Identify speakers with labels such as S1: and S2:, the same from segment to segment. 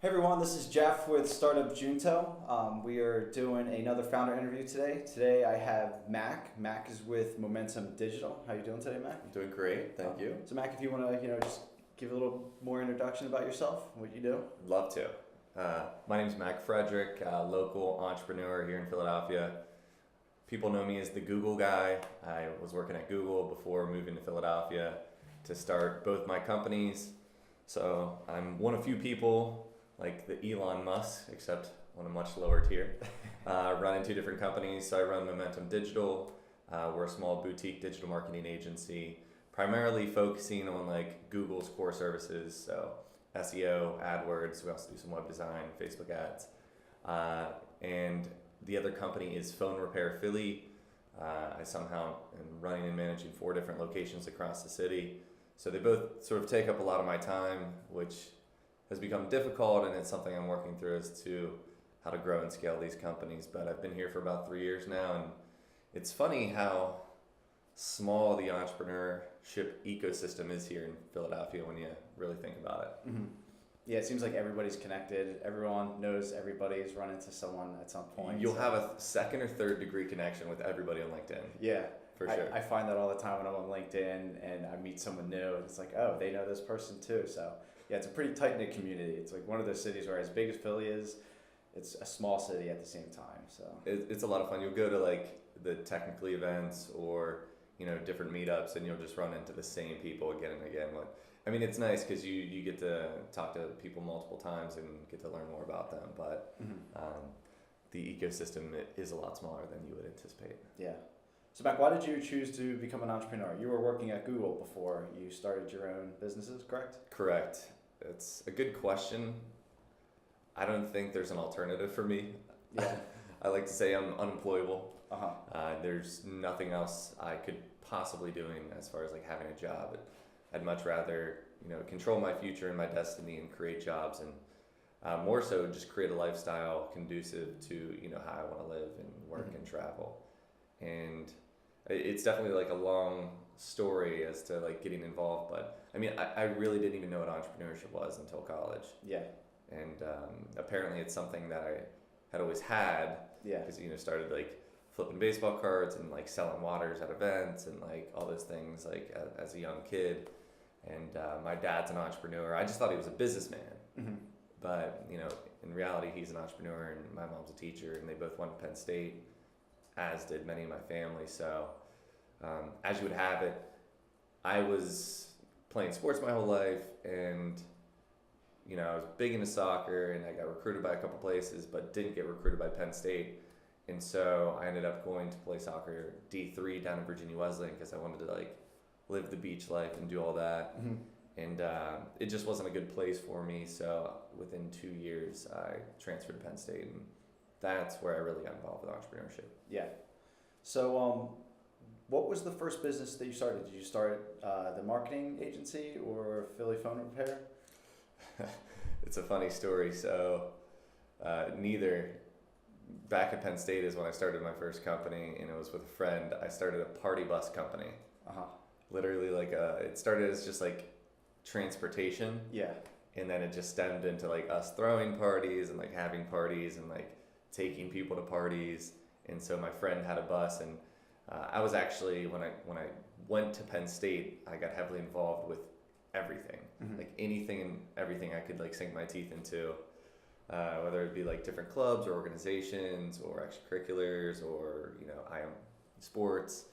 S1: Hey everyone, this is Jeff with Startup Junto. We are doing another founder interview today. Today I have Mac. Mac is with Momentum Digital. How are you doing today, Mac?
S2: I'm doing great, thank you.
S1: So Mac, if you want to, just give a little more introduction about yourself, what you do.
S2: Love to. My name's Mac Frederick, local entrepreneur here in Philadelphia. People know me as the Google guy. I was working at Google before moving to Philadelphia to start both my companies. So I'm one of few people like the Elon Musk, except on a much lower tier, running two different companies. So I run Momentum Digital. We're a small boutique digital marketing agency, primarily focusing on like Google's core services. So SEO, AdWords. We also do some web design, Facebook ads, and the other company is Phone Repair Philly. I somehow am running and managing 4 different locations across the city. So they both sort of take up a lot of my time, which has become difficult, and it's something I'm working through as to how to grow and scale these companies. But I've been here for about 3 years now, and it's funny how small the entrepreneurship ecosystem is here in Philadelphia when you really think about it.
S1: Mm-hmm. Yeah, it seems like everybody's connected. Everyone knows everybody's run into someone at some point.
S2: You'll have a second or third degree connection with everybody on LinkedIn.
S1: Yeah.
S2: For sure.
S1: I find that all the time when I'm on LinkedIn and I meet someone new. It's like, oh, they know this person too. So yeah, it's a pretty tight-knit community. It's like one of those cities where as big as Philly is, it's a small city at the same time. So
S2: it's a lot of fun. You'll go to like the technically events or different meetups, and you'll just run into the same people again and again. I mean, it's nice because you get to talk to people multiple times and get to learn more about them. But the ecosystem is a lot smaller than you would anticipate.
S1: Yeah. So Mac, why did you choose to become an entrepreneur? You were working at Google before you started your own businesses, correct?
S2: Correct. It's a good question. I don't think there's an alternative for me.
S1: Yeah.
S2: I like to say I'm unemployable.
S1: Uh-huh.
S2: There's nothing else I could possibly doing as far as like having a job. I'd much rather control my future and my destiny and create jobs, and more so just create a lifestyle conducive to how I want to live and work and travel. And it's definitely like a long story as to like getting involved, but I mean I really didn't even know what entrepreneurship was until college.
S1: Yeah.
S2: And apparently it's something that I had always had.
S1: Yeah.
S2: Because started like flipping baseball cards and like selling waters at events and like all those things like as a young kid. And my dad's an entrepreneur. I just thought he was a businessman.
S1: Mm-hmm.
S2: But in reality he's an entrepreneur, and my mom's a teacher, and they both went to Penn State, as did many of my family. So as you would have it, I was playing sports my whole life, and I was big into soccer, and I got recruited by a couple places but didn't get recruited by Penn State. And so I ended up going to play soccer D3 down in Virginia Wesleyan because I wanted to like live the beach life and do all that.
S1: Mm-hmm.
S2: And it just wasn't a good place for me. So within 2 years I transferred to Penn State, and that's where I really got involved with entrepreneurship.
S1: Yeah. So what was the first business that you started? Did you start the marketing agency or Philly Phone Repair?
S2: It's a funny story. So neither. Back at Penn State is when I started my first company, and it was with a friend. I started a party bus company.
S1: Uh-huh.
S2: Literally it started as just like transportation.
S1: Yeah.
S2: And then it just stemmed into like us throwing parties and like having parties and like taking people to parties. And so my friend had a bus, and I was actually when I went to Penn State, I got heavily involved with everything.
S1: Mm-hmm.
S2: Like anything and everything I could like sink my teeth into, whether it be like different clubs or organizations or extracurriculars or I am sports.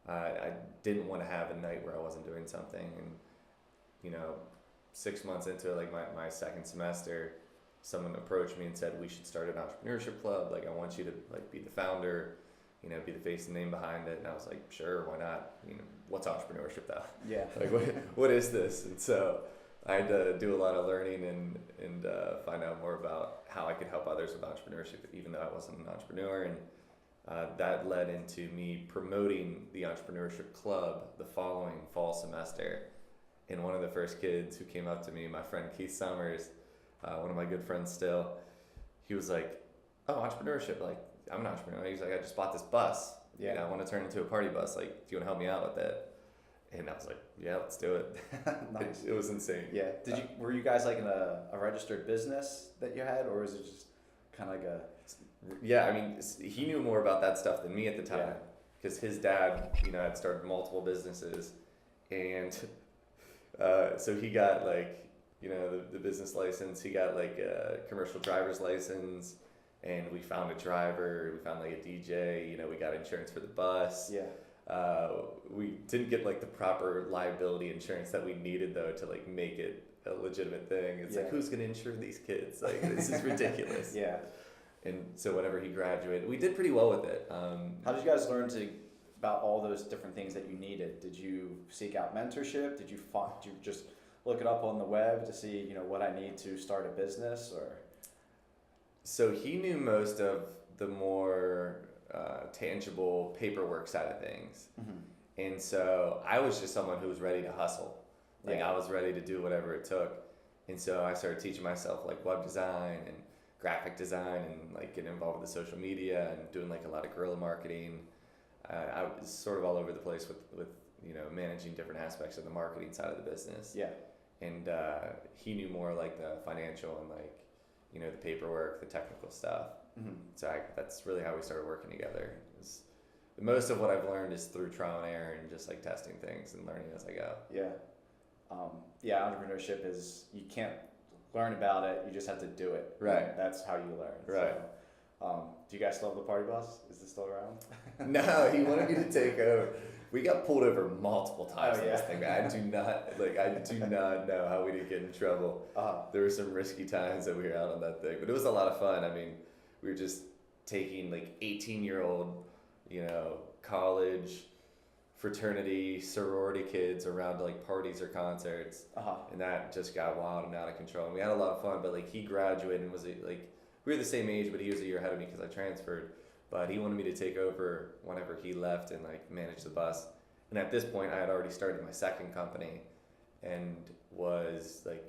S2: I didn't want to have a night where I wasn't doing something. And 6 months into like my second semester, someone approached me and said, we should start an entrepreneurship club. Like, I want you to like be the founder, be the face and name behind it. And I was like, sure, why not? What's entrepreneurship though?
S1: Yeah.
S2: Like what is this? And so I had to do a lot of learning and find out more about how I could help others with entrepreneurship, even though I wasn't an entrepreneur. And that led into me promoting the entrepreneurship club the following fall semester. And one of the first kids who came up to me, my friend Keith Summers, one of my good friends still, he was like, oh, entrepreneurship, like I'm an entrepreneur. He's like, I just bought this bus.
S1: Yeah.
S2: I want to turn it into a party bus. Like, do you want to help me out with it? And I was like, yeah, let's do it.
S1: Nice.
S2: It was insane.
S1: Yeah. Were you guys like in a registered business that you had, or was it just kind of like a?
S2: Yeah, I mean, he knew more about that stuff than me at the time,
S1: Yeah.
S2: because his dad, had started multiple businesses, and so he got like, the business license. He got like a commercial driver's license, and we found a driver. We found like a DJ. We got insurance for the bus.
S1: Yeah.
S2: We didn't get like the proper liability insurance that we needed though to like make it a legitimate thing. It's like, who's gonna insure these kids? Like, this is ridiculous.
S1: Yeah.
S2: And so whenever he graduated, we did pretty well with it.
S1: How did you guys learn about all those different things that you needed? Did you seek out mentorship? Did you just look it up on the web to see, what I need to start a business, or?
S2: So he knew most of the more tangible paperwork side of things.
S1: Mm-hmm.
S2: And so I was just someone who was ready to hustle. Like,
S1: Yeah.
S2: I was ready to do whatever it took. And so I started teaching myself like web design and graphic design, and like getting involved with the social media and doing like a lot of guerrilla marketing. I was sort of all over the place with managing different aspects of the marketing side of the business.
S1: Yeah.
S2: And he knew more like the financial and like, the paperwork, the technical stuff.
S1: Mm-hmm.
S2: So that's really how we started working together. Most of what I've learned is through trial and error and just like testing things and learning as I go.
S1: Yeah. Entrepreneurship is, you can't learn about it, you just have to do it.
S2: Right.
S1: That's how you learn.
S2: Right.
S1: So, do you guys still have the party bus? Is it still around?
S2: No, he wanted me to take over. We got pulled over multiple times
S1: Oh,
S2: on
S1: yeah.
S2: this thing. I do not know how we didn't get in trouble. There were some risky times that we were out on that thing, but it was a lot of fun. I mean, we were just taking like 18-year-old, college, fraternity, sorority kids around to like parties or concerts, and that just got wild and out of control. And we had a lot of fun, but like he graduated and was like, we were the same age, but he was a year ahead of me because I transferred. But he wanted me to take over whenever he left and like manage the bus. And at this point, I had already started my second company and was like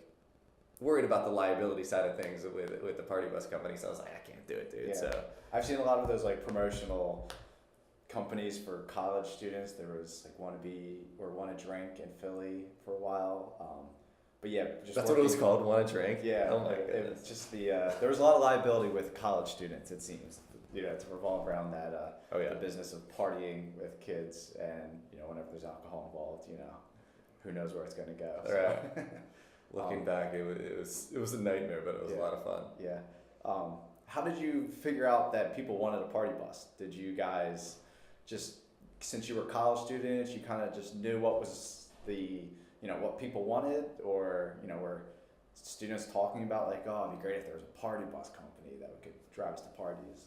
S2: worried about the liability side of things with the party bus company. So I was like, I can't do it, dude.
S1: Yeah.
S2: So
S1: I've seen a lot of those like promotional companies for college students. There was like Wanna Drink in Philly for a while. But yeah, just
S2: that's what it was called, Wanna Drink?
S1: Yeah.
S2: Oh my
S1: It
S2: goodness.
S1: was just there was a lot of liability with college students, it seems. To revolve around that the business of partying with kids, and whenever there's alcohol involved, who knows where it's going to go. So.
S2: Right. Looking back, it was a nightmare, but it was a lot of fun.
S1: Yeah. How did you figure out that people wanted a party bus? Did you guys just, since you were college students, you kind of just knew what was what people wanted, or were students talking about like, oh, it'd be great if there was a party bus company that could drive us to parties?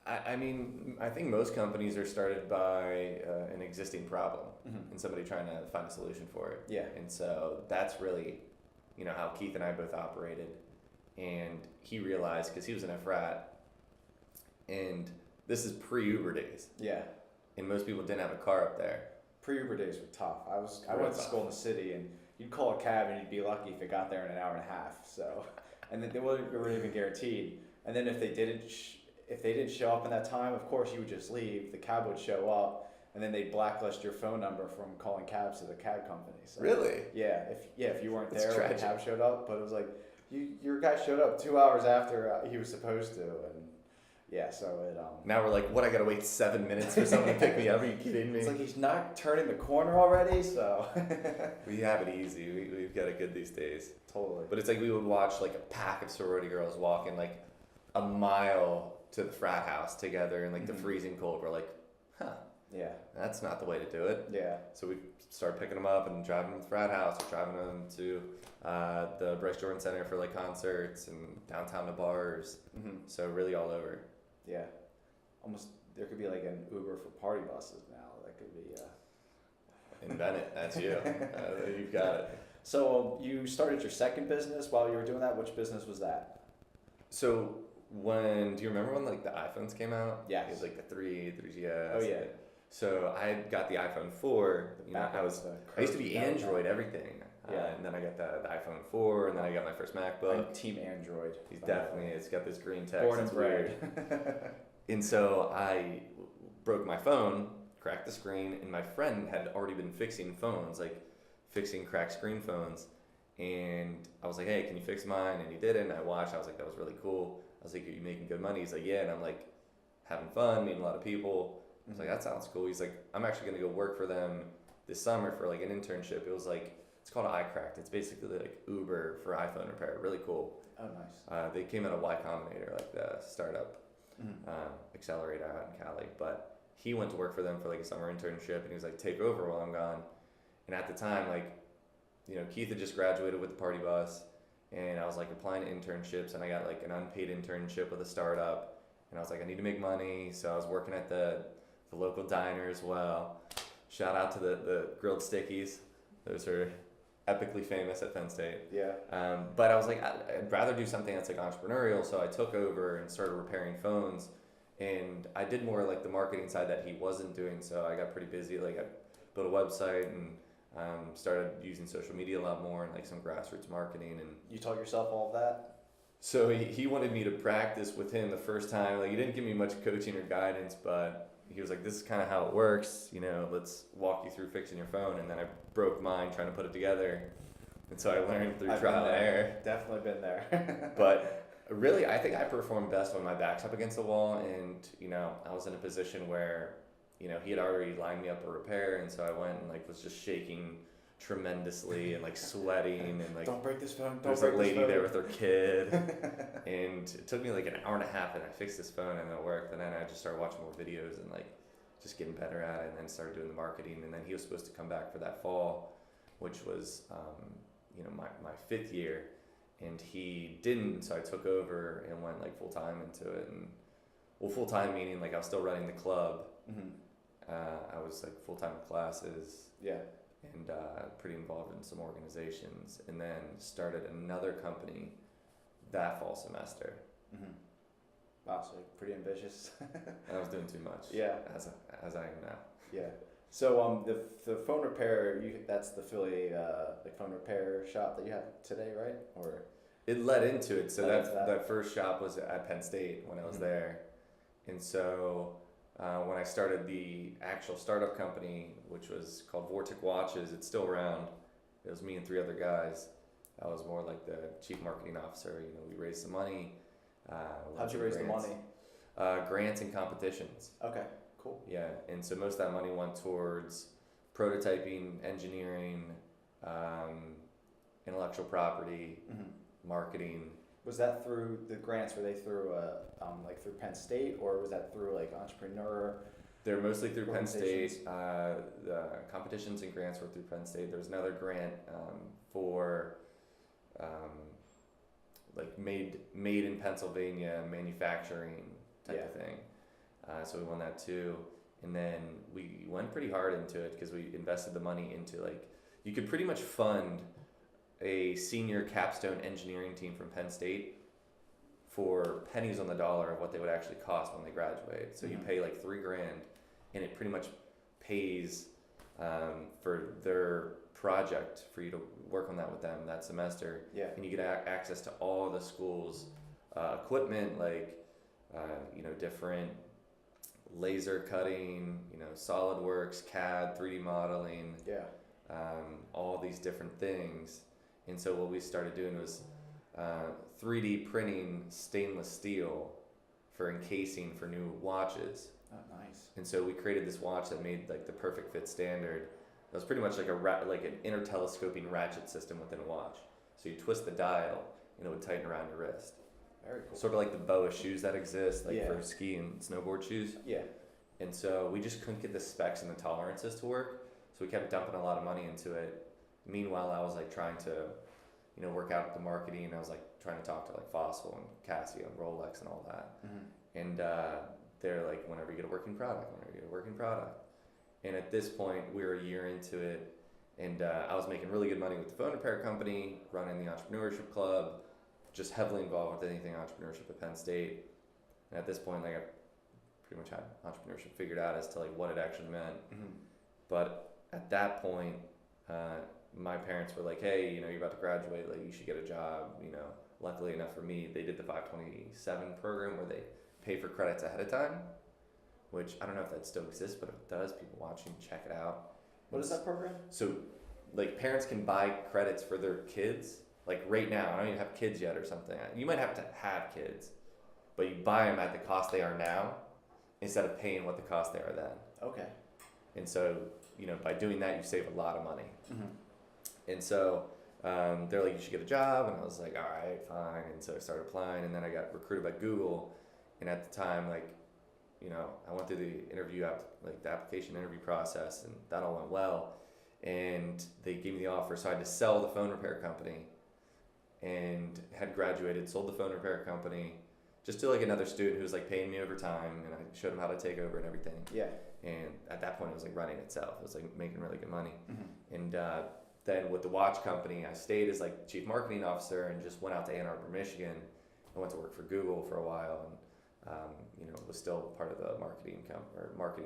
S2: I mean, I think most companies are started by an existing problem and somebody trying to find a solution for it.
S1: Yeah.
S2: And so that's really, how Keith and I both operated. And he realized, because he was in a frat, and this is pre-Uber days.
S1: Yeah.
S2: And most people didn't have a car up there.
S1: Pre-Uber days were tough. I went to school in the city, and you'd call a cab and you'd be lucky if it got there in an hour and a half. So, and then they weren't even guaranteed. And then if they didn't show up in that time, of course you would just leave. The cab would show up, and then they'd blacklist your phone number from calling cabs to the cab company. So,
S2: Really?
S1: Yeah. If you weren't
S2: That's
S1: there when the
S2: tragic.
S1: cab showed up, but it was like your guy showed up 2 hours after he was supposed to, and yeah. So it
S2: Now we're like, what? I gotta wait 7 minutes for someone to pick me up? Are you kidding me?
S1: It's like he's not turning the corner already. So
S2: We have it easy. We've got it good these days.
S1: totally.
S2: But it's like we would watch like a pack of sorority girls walking like a mile to the frat house together in like the freezing cold. We're like,
S1: Yeah.
S2: that's not the way to do it.
S1: Yeah.
S2: So we start picking them up and driving them to the frat house, or driving them to the Bryce Jordan Center for like concerts, and downtown to bars. So really all over.
S1: Yeah. Almost, there could be like an Uber for party buses now. That could be.
S2: Invent it. That's you. You've got it.
S1: So you started your second business while you were doing that. Which business was that?
S2: So do you remember when like the iPhones came out?
S1: Yes.
S2: It was like the 3GS.
S1: Oh yeah.
S2: So I got the iPhone 4. I used to be
S1: curved
S2: Android
S1: metal.
S2: everything.
S1: Yeah.
S2: And then I got the iPhone 4, and then I got my first MacBook.
S1: I'm Team Android.
S2: He's definitely, it's got this green text.
S1: Born and
S2: it's
S1: bred.
S2: weird. And so I broke my phone cracked the screen, and my friend had already been fixing phones, like fixing cracked screen phones. And I was like, hey, can you fix mine? And he did it, and I watched. I was like, that was really cool. I was like, are you making good money? He's like, yeah. And I'm like, having fun, meeting a lot of people. I was like, that sounds cool. He's like, I'm actually going to go work for them this summer for like an internship. It was like, it's called iCracked. It's basically like Uber for iPhone repair. Really cool.
S1: Oh, nice.
S2: They came out of Y Combinator, like the startup accelerator out in Cali. But he went to work for them for like a summer internship, and he was like, take over while I'm gone. And at the time, like, you know, Keith had just graduated with the party bus, and I was like applying to internships, and I got like an unpaid internship with a startup, and I was like, I need to make money, so I was working at the local diner as well. Shout out to the grilled stickies; those are epically famous at Penn State.
S1: Yeah.
S2: But I was like, I'd rather do something that's like entrepreneurial, so I took over and started repairing phones, and I did more like the marketing side that he wasn't doing. So I got pretty busy. Like I built a website and started using social media a lot more and like some grassroots marketing. And
S1: You taught yourself all of that?
S2: so he wanted me to practice with him the first time. Like he didn't give me much coaching or guidance, but he was like, this is kind of how it works. You know, let's walk you through fixing your phone. And then I broke mine trying to put it together. And so I learned through trial and error.
S1: Definitely been there.
S2: But really, I think I performed best when my back's up against the wall. And, you know, I was in a position where, you know, he had already lined me up a repair. And so I went and like was just shaking tremendously and like sweating and like
S1: Don't break this phone.
S2: there's a lady there with her kid. And it took me like an hour and a half, and I fixed this phone and it worked. And then I just started watching more videos and like just getting better at it, and then started doing the marketing. And then he was supposed to come back for that fall, which was you know, my 5th year, and he didn't. So I took over and went like full time into it. And well, full time meaning like I was still running the club. I was like full time in classes.
S1: Yeah.
S2: And pretty involved in some organizations, and then started another company that fall semester.
S1: Wow, so pretty ambitious.
S2: And I was doing too much.
S1: Yeah.
S2: As I am now.
S1: Yeah. So the phone repair, that's the Philly like phone repair shop that you have today, right? Or
S2: It led into it. So
S1: That-
S2: that first shop was at Penn State when I was there, and so when I started the actual startup company, which was called Vortic Watches, it's still around. It was me and 3 other guys. I was more like the chief marketing officer. You know, we raised some money.
S1: how'd you raise the money?
S2: Grants and competitions.
S1: Okay, cool.
S2: Yeah, and so most of that money went towards prototyping, engineering, intellectual property, marketing.
S1: Was that through the grants? Were they through like through Penn State, or was that through like entrepreneur?
S2: They're mostly through Penn
S1: Organizations.
S2: State. The competitions and grants were through Penn State. There was another grant for like made in Pennsylvania manufacturing type of thing. So we won that too. And then we went pretty hard into it because we invested the money into like, you could pretty much fund a senior capstone engineering team from Penn State for pennies on the dollar of what they would actually cost when they graduate. So you pay like $3,000, and it pretty much pays for their project for you to work on that with them that semester.
S1: Yeah.
S2: And you get access to all the school's equipment, like you know, different laser cutting, you know, SolidWorks, CAD, 3D modeling,
S1: Yeah.
S2: all these different things. And so what we started doing was 3D printing stainless steel for encasing for new watches.
S1: Oh, nice.
S2: And so we created this watch that made like the perfect fit standard. It was pretty much like like an intertelescoping ratchet system within a watch. So you twist the dial and it would tighten around your wrist.
S1: Very cool.
S2: Sort of like the BOA shoes that exist, like
S1: Yeah.
S2: for ski and snowboard shoes.
S1: Yeah.
S2: And so we just couldn't get the specs and the tolerances to work. So we kept dumping a lot of money into it. Meanwhile, I was like trying to, you know, work out the marketing. I was like trying to talk to like Fossil and Casio and Rolex and all that. And they're like, whenever you get a working product, whenever you get a working product. And at this point, we were a year into it, and I was making really good money with the phone repair company, running the entrepreneurship club, just heavily involved with anything entrepreneurship at Penn State. And at this point, like I pretty much had entrepreneurship figured out as to like what it actually meant. But at that point, my parents were like, hey, you know, you're about to graduate, like you should get a job. You know, luckily enough for me, they did the 527 program where they pay for credits ahead of time. which I don't know if that still exists, but if it does, people watching, check it out.
S1: What is that program?
S2: So, like, parents can buy credits for their kids. Like, right now, I don't even have kids yet or something. You might have to have kids, but you buy them at the cost they are now instead of paying what the cost they are then.
S1: Okay.
S2: And so, you know, by doing that, you save a lot of money.
S1: Mm-hmm.
S2: And so they're like, you should get a job. And I was like, all right, fine. And so I started applying, and then I got recruited by Google. And at the time, like, you know, I went through the the application interview process, and that all went well. And they gave me the offer, so I had to sell the phone repair company, and had graduated, sold the phone repair company, just to like another student who was like paying me over time, and I showed him how to take over and everything.
S1: Yeah.
S2: And at that point, it was like running itself. It was like making really good money.
S1: Mm-hmm.
S2: And then with the watch company, I stayed as like chief marketing officer and just went out to Ann Arbor, Michigan. I went to work for Google for a while, and you know, was still part of the marketing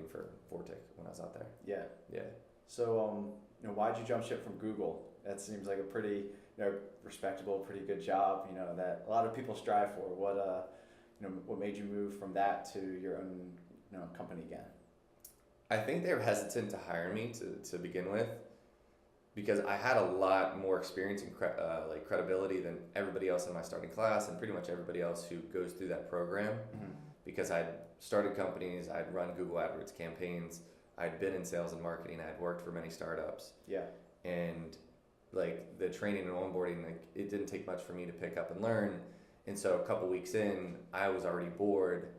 S2: for Vortic when I was out there.
S1: Yeah.
S2: Yeah.
S1: So, you know, why'd you jump ship from Google? That seems like a pretty, you know, respectable, pretty good job, you know, that a lot of people strive for. What, you know, what made you move from that to your own, you know, company again?
S2: I think they were hesitant to hire me to begin with, because I had a lot more experience and like credibility than everybody else in my starting class, and pretty much everybody else who goes through that program.
S1: Mm-hmm.
S2: Because I'd started companies, I'd run Google AdWords campaigns, I'd been in sales and marketing, I'd worked for many startups.
S1: Yeah.
S2: And like the training and onboarding, like it didn't take much for me to pick up and learn. And so a couple weeks in, I was already bored,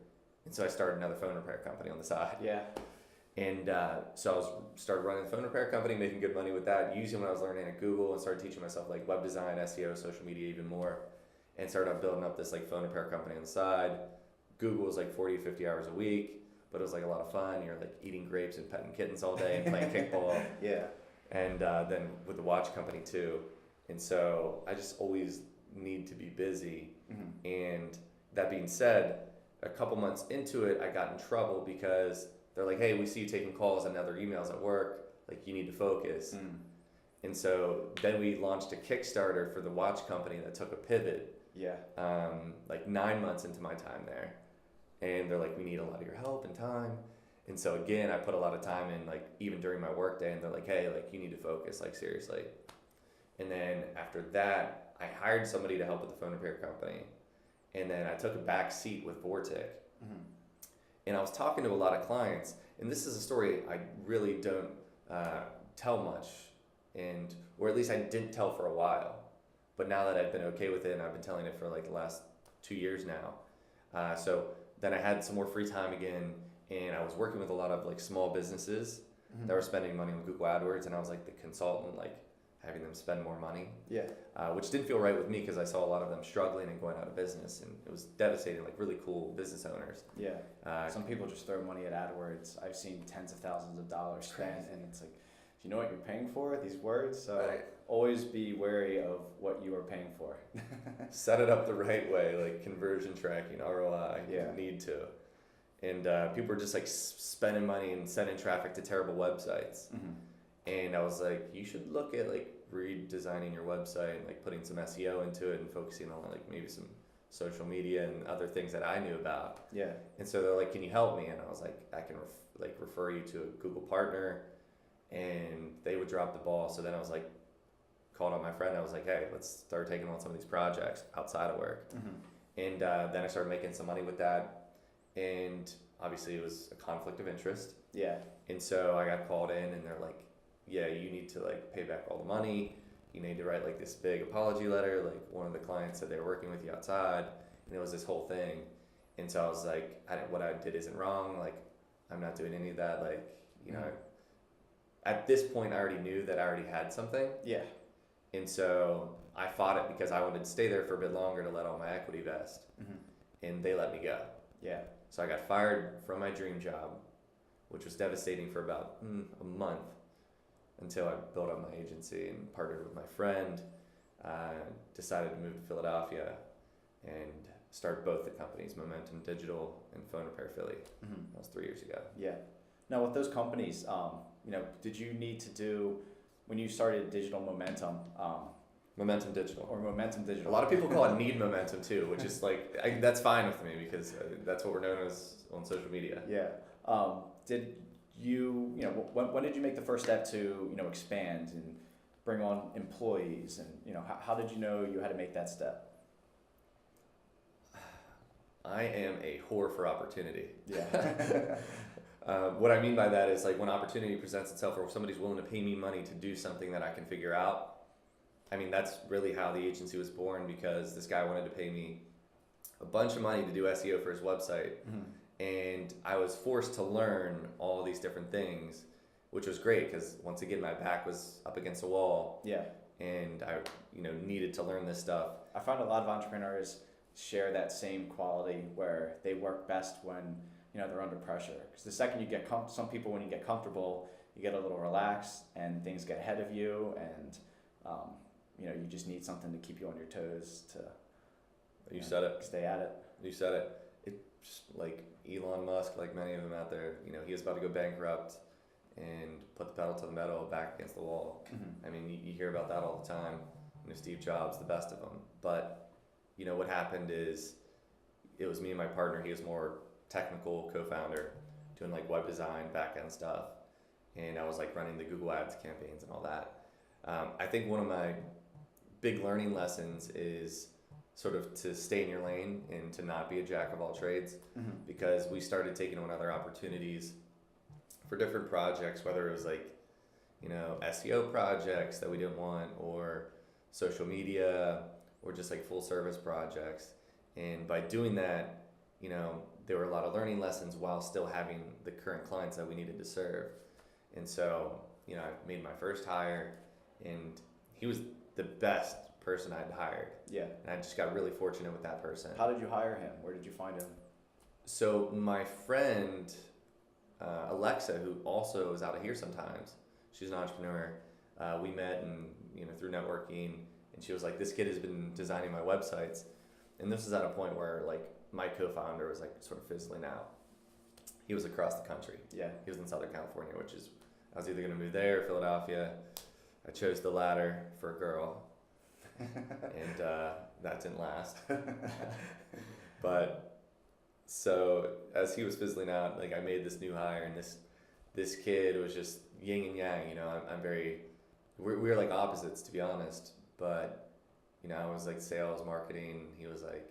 S2: and so I started another phone repair company on the side.
S1: Yeah.
S2: And so I started running a phone repair company, making good money with that, using what I was learning at Google, and started teaching myself like web design, SEO, social media even more, and started building up this like phone repair company on the side. Google was like 40 to 50 hours a week, but it was like a lot of fun. You're like eating grapes and petting kittens all day and playing kickball.
S1: Yeah.
S2: And then with the watch company too. And so I just always need to be busy.
S1: Mm-hmm.
S2: And that being said, a couple months into it, I got in trouble because they're like, hey, we see you taking calls and other emails at work. Like, you need to focus.
S1: Mm.
S2: And so then we launched a Kickstarter for the watch company that took a pivot.
S1: Yeah.
S2: Like 9 months into my time there. And they're like, we need a lot of your help and time. And so again, I put a lot of time in, like even during my work day, and they're like, hey, like you need to focus, like seriously. And then after that, I hired somebody to help with the phone repair company. And then I took a back seat with Vortic.
S1: Mm-hmm.
S2: And I was talking to a lot of clients, and this is a story I really don't tell much, or at least I didn't tell for a while. But now that I've been okay with it, and I've been telling it for like the last 2 years now. So then I had some more free time again, and I was working with a lot of like small businesses
S1: Mm-hmm.
S2: that were spending money on Google AdWords, and I was like the consultant, like having them spend more money.
S1: Yeah.
S2: Which didn't feel right with me because I saw a lot of them struggling and going out of business, and it was devastating. Like really cool business owners.
S1: Yeah. Some people just throw money at AdWords. I've seen tens of thousands of dollars spent, and it's like, do you know what you're paying for? These words. So
S2: Right.
S1: always be wary of what you are paying for.
S2: Set it up the right way, like conversion tracking, ROI.
S1: Yeah.
S2: You need to. And people were just like spending money and sending traffic to terrible websites.
S1: Mm-hmm.
S2: And I was like, you should look at like redesigning your website and like putting some SEO into it and focusing on like maybe some social media and other things that I knew about.
S1: Yeah.
S2: And so they're like, can you help me? And I was like, I can refer you to a Google partner. And they would drop the ball. So then I was like, called on my friend. I was like, hey, let's start taking on some of these projects outside of work.
S1: Mm-hmm.
S2: And then I started making some money with that. And obviously it was a conflict of interest.
S1: Yeah.
S2: And so I got called in, and they're like, yeah, you need to like pay back all the money. You need to write like this big apology letter. Like one of the clients said they were working with you outside, and it was this whole thing. And so I was like, what I did isn't wrong. Like, I'm not doing any of that. Like, you know, at this point I already knew that I already had something.
S1: Yeah.
S2: And so I fought it because I wanted to stay there for a bit longer to let all my equity vest.
S1: Mm-hmm.
S2: And they let me go.
S1: Yeah.
S2: So I got fired from my dream job, which was devastating for about a month, until I built up my agency and partnered with my friend, decided to move to Philadelphia and start both the companies, Momentum Digital and Phone Repair Philly.
S1: Mm-hmm.
S2: That was 3 years ago.
S1: Yeah. Now with those companies, you know, did you need to do, when you started Digital Momentum,
S2: Momentum Digital.
S1: or Momentum Digital?
S2: A lot of people call it Need Momentum too, which is like, that's fine with me because that's what we're known as on social media.
S1: Yeah. Did when did you make the first step to, expand and bring on employees, and, how did you know you had to make that step?
S2: I am a whore for opportunity.
S1: Yeah.
S2: What I mean by that is like when opportunity presents itself, or if somebody's willing to pay me money to do something that I can figure out. I mean, that's really how the agency was born, because this guy wanted to pay me a bunch of money to do SEO for his website. And I was forced to learn all these different things, which was great because once again, my back was up against the wall.
S1: Yeah.
S2: And I, needed to learn this stuff.
S1: I find a lot of entrepreneurs share that same quality where they work best when, they're under pressure. Because the second you get some people, when you get comfortable, you get a little relaxed and things get ahead of you, and you just need something to keep you on your toes to.
S2: You said it.
S1: Stay at it.
S2: You said it. It's like Elon Musk, like many of them out there. He was about to go bankrupt and put the pedal to the metal, back against the wall. I mean, you hear about that all the time. Steve Jobs, the best of them. But what happened is, it was me and my partner. He was more technical co-founder, doing like web design, back-end stuff, and I was like running the Google Ads campaigns and all that. I think one of my big learning lessons is sort of to stay in your lane and to not be a jack of all trades, because we started taking on other opportunities for different projects, whether it was like, SEO projects that we didn't want, or social media, or just like full service projects. And by doing that, there were a lot of learning lessons while still having the current clients that we needed to serve. And so, I made my first hire, and he was the best person I'd hired.
S1: Yeah.
S2: And I just got really fortunate with that person.
S1: How did you hire him? Where did you find him?
S2: So my friend, Alexa, who also is out of here sometimes, she's an entrepreneur. We met and, through networking, and she was like, this kid has been designing my websites. And this is at a point where like my co-founder was like sort of fizzling out. He was across the country. Yeah. He was in Southern California, which is, I was either going to move there or Philadelphia. I chose the latter for a girl. And that didn't last. But so as he was fizzling out, like I made this new hire, and this kid was just yin and yang. I'm very, we're like opposites, to be honest. But I was like sales, marketing. He was like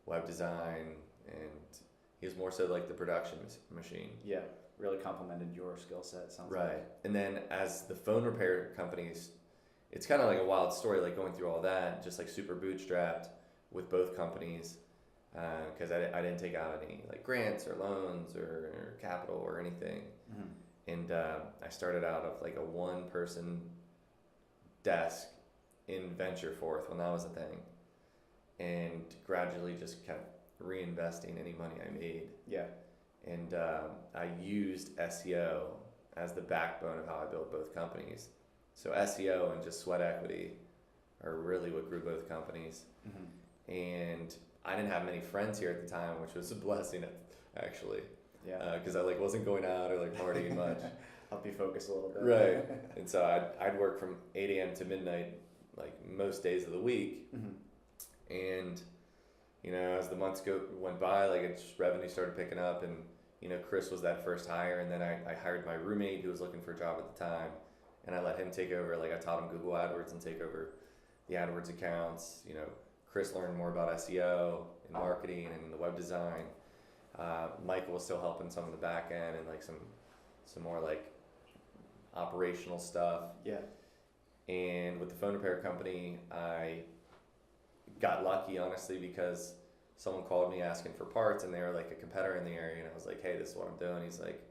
S2: web design, and he was more so like the production machine. Yeah, really complemented your skill set. Sounds right. Like. And then as the phone repair companies, it's kind of like a wild story, like going through all that, just like super bootstrapped with both companies, because I didn't take out any like grants or loans or capital or anything. And I started out of like a one-person desk in Venture Forth when that was a thing, and gradually just kept reinvesting any money I made. Yeah. And I used SEO as the backbone of how I built both companies. So SEO and just sweat equity are really what grew both companies. And I didn't have many friends here at the time, which was a blessing, actually. Yeah. Because I like wasn't going out or like partying much. Help you focus a little bit. Right. And so I'd work from 8 a.m. to midnight, like most days of the week. And as the months went by, like revenue started picking up, and Chris was that first hire, and then I hired my roommate who was looking for a job at the time, and I let him take over. Like I taught him Google AdWords and take over the AdWords accounts. Chris learned more about SEO and marketing and the web design. Michael was still helping some of the back end and like some more like operational stuff. Yeah. And with the phone repair company, I got lucky, honestly, because someone called me asking for parts, and they were like a competitor in the area, and I was like, hey, this is what I'm doing. He's like,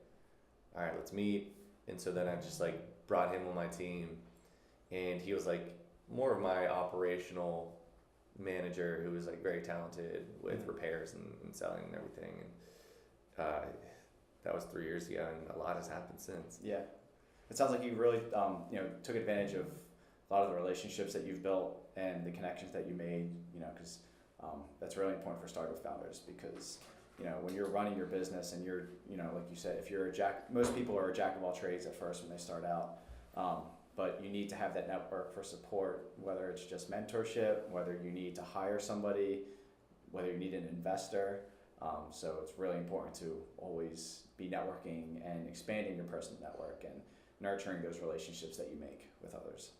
S2: all right, let's meet. And so then I just like brought him on my team, and he was like more of my operational manager, who was like very talented with repairs and selling and everything. And that was 3 years ago, and a lot has happened since. Yeah. It sounds like you really took advantage of a lot of the relationships that you've built and the connections that you made, because that's really important for startup founders, because when you're running your business and you're, like you said, if you're most people are a jack of all trades at first when they start out, but you need to have that network for support, whether it's just mentorship, whether you need to hire somebody, whether you need an investor.
S1: So it's really important to always be networking and expanding your personal network and nurturing those relationships that you make with others.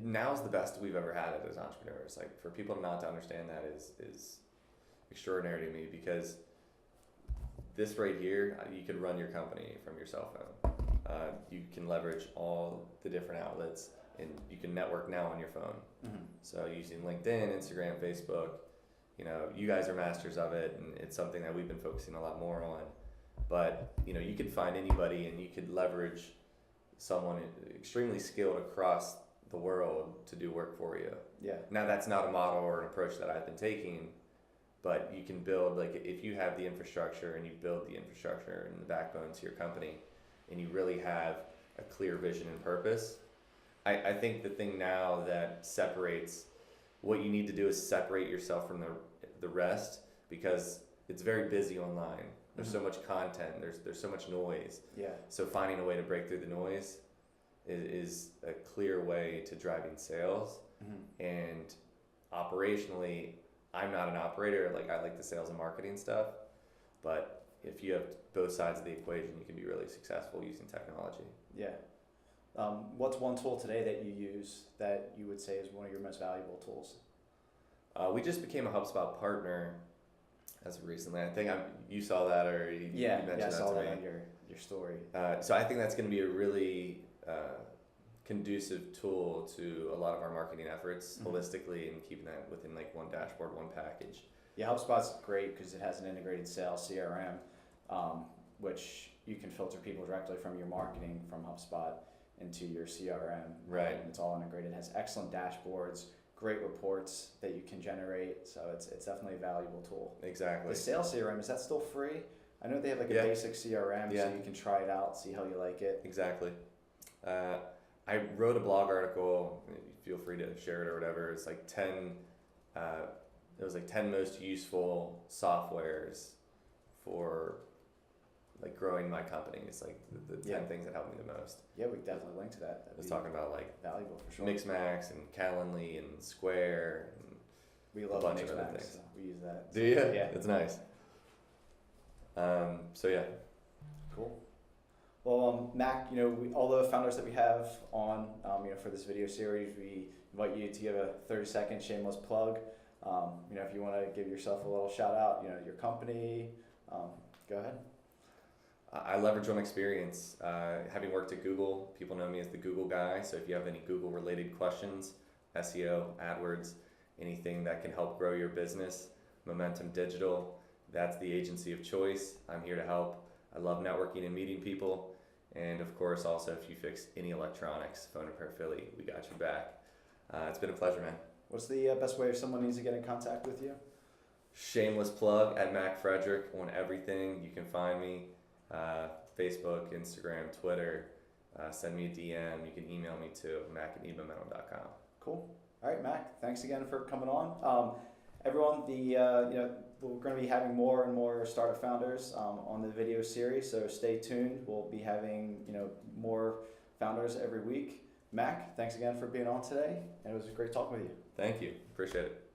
S2: Now's the best we've ever had it as entrepreneurs. Like, for people not to understand that is extraordinary to me, because this right here, you could run your company from your cell phone. You can leverage all the different outlets, and you can network now on your phone.
S1: Mm-hmm.
S2: So using LinkedIn, Instagram, Facebook, you guys are masters of it, and it's something that we've been focusing a lot more on. But you could find anybody, and you could leverage someone extremely skilled across the world to do work for you.
S1: Yeah.
S2: Now, that's not a model or an approach that I've been taking, but you can build, like, if you have the infrastructure and you build the infrastructure and the backbone to your company, and you really have a clear vision and purpose. I think the thing now that separates, what you need to do is separate yourself from the rest, because it's very busy online. There's so much content, there's so much noise.
S1: Yeah.
S2: So finding a way to break through the noise is a clear way to driving sales.
S1: Mm-hmm.
S2: And operationally, I'm not an operator. Like, I like the sales and marketing stuff, but if you have both sides of the equation, you can be really successful using technology.
S1: Yeah. What's one tool today that you use that you would say is one of your most valuable tools?
S2: We just became a HubSpot partner as of recently. I think you saw that, or you mentioned
S1: I saw
S2: that
S1: that
S2: to
S1: on
S2: me.
S1: your story.
S2: So I think that's going to be a really conducive tool to a lot of our marketing efforts holistically, and keeping that within like one dashboard, one package.
S1: Yeah, HubSpot's great because it has an integrated sales CRM, which you can filter people directly from your marketing from HubSpot into your CRM.
S2: Right.
S1: And it's all integrated. It has excellent dashboards, great reports that you can generate. So it's definitely a valuable tool.
S2: Exactly.
S1: The sales CRM, is that still free? I know they have like a
S2: Yeah.
S1: basic CRM,
S2: Yeah.
S1: so you can try it out, see how you like it.
S2: Exactly. I wrote a blog article. Feel free to share it or whatever. It's like 10. It was like 10 most useful softwares for like growing my company. It's like the 10 things that helped me the most.
S1: Yeah, we can definitely link to that.
S2: I was talking about like
S1: valuable for sure.
S2: Mixmax and Calendly and Square and
S1: We love
S2: bunch of other
S1: Mixmax,
S2: things.
S1: so we use that.
S2: Do you?
S1: Yeah.
S2: It's nice. So yeah.
S1: Cool. Well, Mac, all the founders that we have on, for this video series, we invite you to give a 30-second shameless plug. If you want to give yourself a little shout out, your company, go ahead.
S2: I leverage on experience. Having worked at Google, people know me as the Google guy. So if you have any Google related questions, SEO, AdWords, anything that can help grow your business, Momentum Digital, that's the agency of choice. I'm here to help. I love networking and meeting people. And of course, also, if you fix any electronics, phone repair Philly, we got your back. It's been a pleasure, man.
S1: What's the best way if someone needs to get in contact with you?
S2: Shameless plug at Mac Frederick on everything. You can find me, Facebook, Instagram, Twitter. Send me a DM. You can email me too, mac@ebamental.com.
S1: Cool. All right, Mac, thanks again for coming on. Everyone, we're going to be having more and more startup founders on the video series, so stay tuned. We'll be having more founders every week. Mac, thanks again for being on today, and it was great talking with you.
S2: Thank you. Appreciate it.